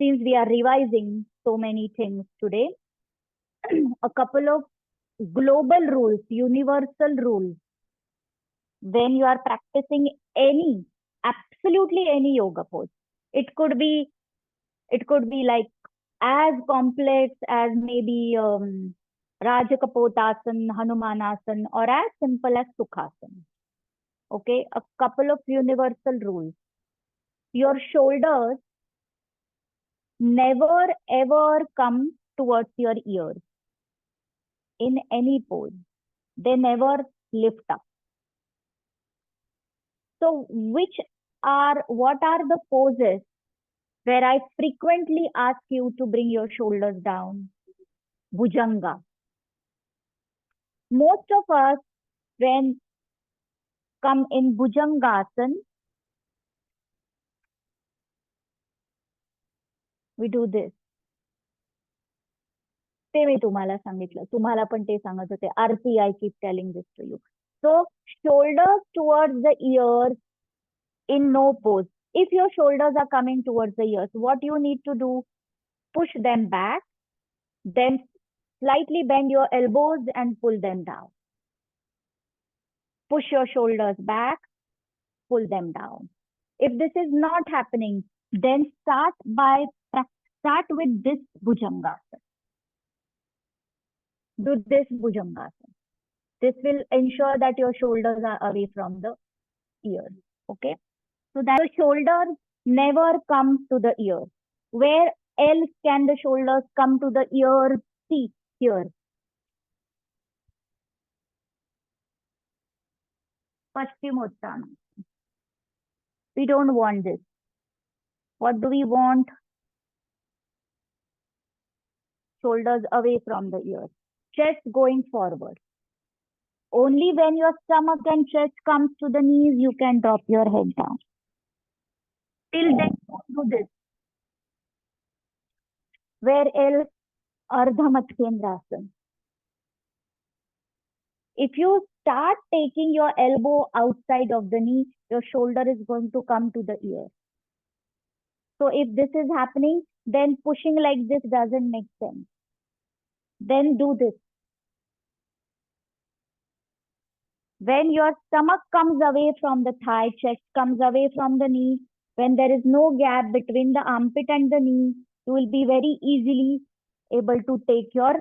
since we are revising so many things today, a couple of global rules, universal rules, when you are practicing any, absolutely any yoga pose. It could be, it could be like as complex as maybe Rajakapotasana, Hanumanasana, or as simple as Sukhasana. Okay, a couple of universal rules. Your shoulders never ever come towards your ears in any pose. They never lift up. So what are the poses where I frequently ask you to bring your shoulders down? Bhujanga. Most of us, when come in Bhujangasana, we do this. ते मी तुम्हाला सांगितलं, तुम्हाला पण ते सांगत होते. आरती, I keep telling this to you. So shoulders towards the ears in no pose. If your shoulders are coming towards the ears, what you need to do? Push them back, then slightly bend your elbows and pull them down. Push your shoulders back, pull them down. If this is not happening, then start with this Bhujangasana. Do this Bhujangasana. This will ensure that your shoulders are away from the ears. Okay. So that your shoulders never come to the ears. Where else can the shoulders come to the ears? See here. Paschimottanasana. We don't want this. What do we want? Shoulders away from the ears. Chest going forward. Only when your stomach and chest comes to the knees, you can drop your head down. Till then, don't do this. Where else? Ardha Matsyendrasana. If you start taking your elbow outside of the knee, your shoulder is going to come to the ear. So if this is happening, then pushing like this doesn't make sense. Then do this. When your stomach comes away from the thigh, chest comes away from the knee, when there is no gap between the armpit and the knee, you will be very easily able to take your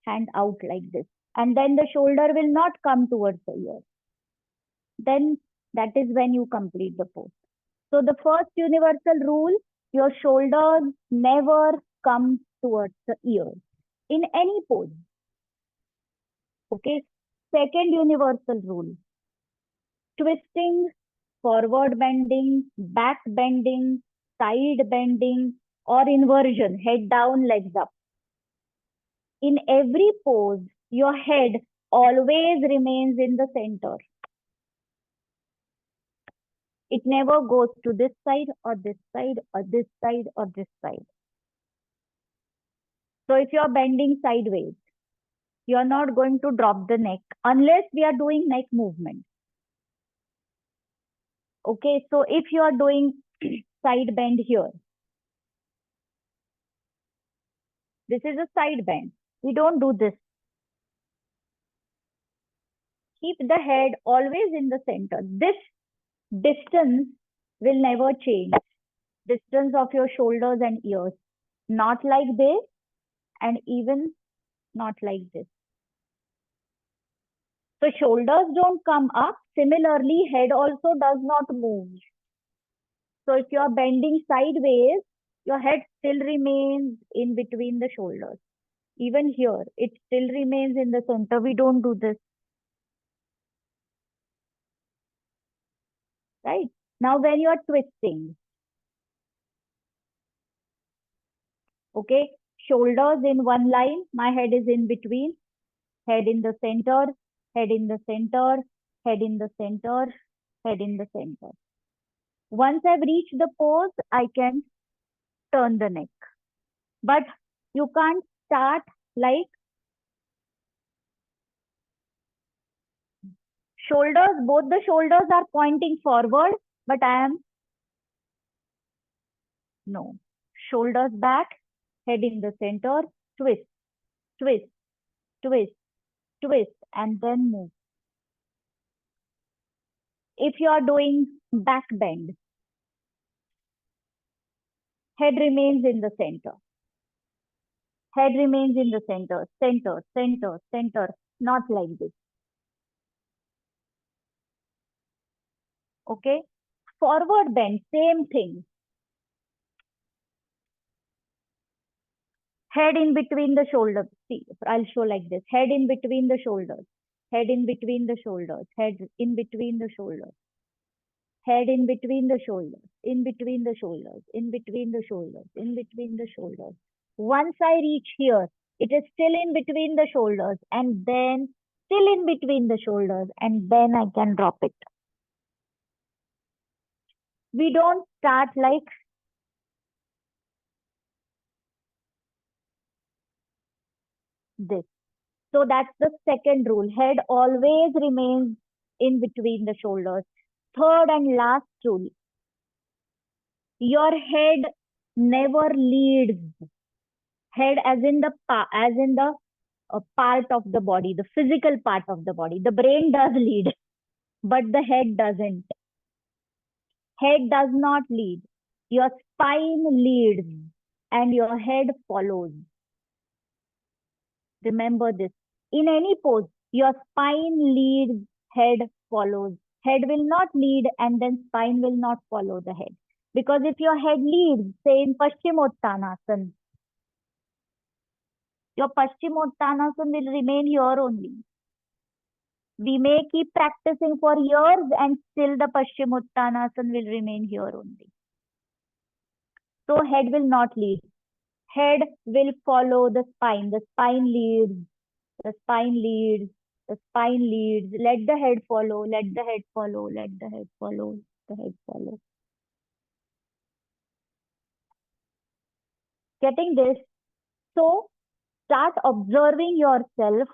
hand out like this. And then the shoulder will not come towards the ear. Then that is when you complete the pose. So the first universal rule, your shoulders never come towards the ears in any pose. Okay. Second universal rule, twisting, forward bending, back bending, side bending, or inversion, head down, legs up. In every pose, your head always remains in the center. It never goes to this side or this side or this side or this side. So if you are bending sideways, you are not going to drop the neck unless we are doing neck movement. Okay, so if you are doing side bend here, this is a side bend. We don't do this. Keep the head always in the center. This distance will never change. Distance of your shoulders and ears. Not like this and even not like this. So shoulders don't come up. Similarly, head also does not move. So if you are bending sideways, your head still remains in between the shoulders. Even here, it still remains in the center. We don't do this. Right? Now when you are twisting, okay, shoulders in one line, my head is in between, head in the center, head in the center, head in the center, head in the center. Once I've reached the pose, I can turn the neck. But you can't start like shoulders, both the shoulders are pointing forward, but I am, no. shoulders back, head in the center, twist, twist, twist, twist, and then move. If you are doing back bend, head remains in the center. Head remains in the center, center, center, center, not like this. Okay? Forward bend, same thing. Head in between the shoulders. See, I'll show like this. Head in between the shoulders. Head in between the shoulders. Head in between the shoulders. Head in between the shoulders. In between the shoulders. In between the shoulders. In between the shoulders. Once I reach here, it is still in between the shoulders and then still in between the shoulders and then I can drop it. We don't start like this. So that's the second rule. Head always remains in between the shoulders. Third and last rule. Your head never leads. Head as in the part of the body, the physical part of the body. The brain does lead, but the head doesn't. Head does not lead. Your spine leads and your head follows. Remember this. In any pose, your spine leads, head follows. Head will not lead and then spine will not follow the head. Because if your head leads, say in Paschimottanasana, your Paschimottanasana will remain here only. We may keep practicing for years and still the Paschimottanasana will remain here only. So head will not lead. Head will follow the spine. The spine leads. The spine leads. The spine leads. Let the head follow. Let the head follow. Let the head follow. The head follow. Getting this? So start observing yourself.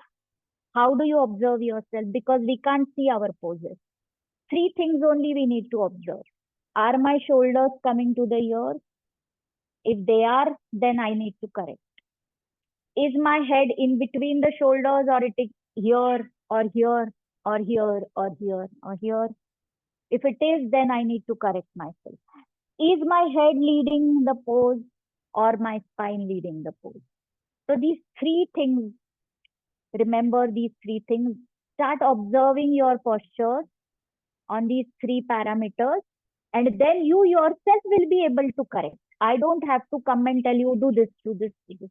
How do you observe yourself? Because we can't see our poses. Three things only we need to observe. Are my shoulders coming to the ears? If they are, then I need to correct. Is my head in between the shoulders or it is here or here or here or here or here? If it is, then I need to correct myself. Is my head leading the pose or my spine leading the pose? So these three things, remember these three things. Start observing your posture on these three parameters and then you yourself will be able to correct. I don't have to come and tell you, do this, do this, do this.